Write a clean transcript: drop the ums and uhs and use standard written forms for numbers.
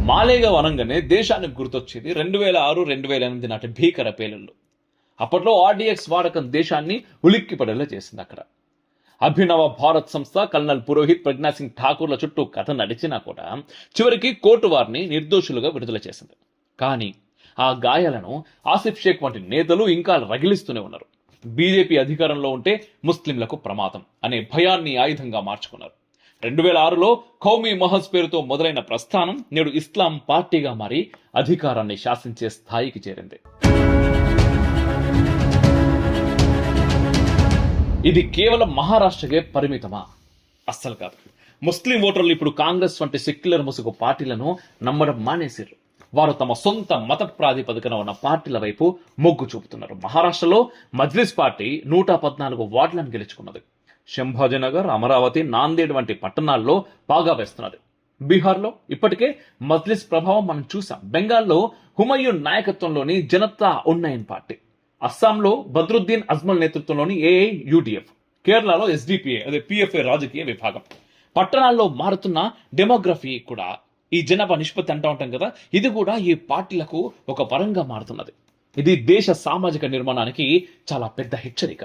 మాలేగావ్ అనగానే దేశానికి గుర్తొచ్చేది 2006, 2008 నాటి భీకర పేలుళ్ళు. అప్పట్లో ఆర్డీఎక్స్ వాడకం దేశాన్ని ఉలిక్కిపడేలా చేసింది. అక్కడ అభినవ భారత్ సంస్థ కల్నల్ పురోహిత్, ప్రజ్ఞాసింగ్ ఠాకూర్ల చుట్టూ కథ నడిచినా కూడా చివరికి కోర్టు వారిని నిర్దోషులుగా విడుదల చేసింది. కానీ ఆ గాయాలను ఆసిఫ్ షేక్ వంటి నేతలు ఇంకా రగిలిస్తూనే ఉన్నారు. బీజేపీ అధికారంలో ఉంటే ముస్లింలకు ప్రమాదం అనే భయాన్ని ఆయుధంగా మార్చుకున్నారు. 2006లో కౌమీ మహజ్ పేరుతో మొదలైన ప్రస్థానం నేడు ఇస్లాం పార్టీగా మారి అధికారాన్ని శాసించే స్థాయికి చేరింది. ఇది కేవలం మహారాష్ట్రకే పరిమితమా? అస్సలు కాదు. ముస్లిం ఓటర్లు ఇప్పుడు కాంగ్రెస్ వంటి సెక్యులర్ ముసుగు పార్టీలను నమ్మడం మానేశారు. వారు తమ సొంత మత ప్రాతిపదికన ఉన్న పార్టీల వైపు మొగ్గు చూపుతున్నారు. మహారాష్ట్రలో మజ్లిస్ పార్టీ 114 వార్డులను గెలుచుకున్నది. శంభాజీనగర్, అమరావతి, నాందేడ్ వంటి పట్టణాల్లో బాగా వేస్తున్నది. బీహార్లో ఇప్పటికే మజ్లిస్ ప్రభావం మనం చూసాం. బెంగాల్లో హుమయూన్ నాయకత్వంలోని జనతా ఉన్నయన్ పార్టీ, అస్సాంలో బద్రుద్దీన్ అజ్మల్ నేతృత్వంలోని ఏఐయుడిఎఫ్, కేరళలో ఎస్డిపిఏ అదే పిఎఫ్ఏ రాజకీయ విభాగం. పట్టణాల్లో మారుతున్న డెమోగ్రఫీ కూడా, ఈ జనాభా నిష్పత్తి అంటూ ఉంటాం కదా, ఇది కూడా ఈ పార్టీలకు ఒక పరంగా మారుతున్నది. ఇది దేశ సామాజిక నిర్మాణానికి చాలా పెద్ద హెచ్చరిక.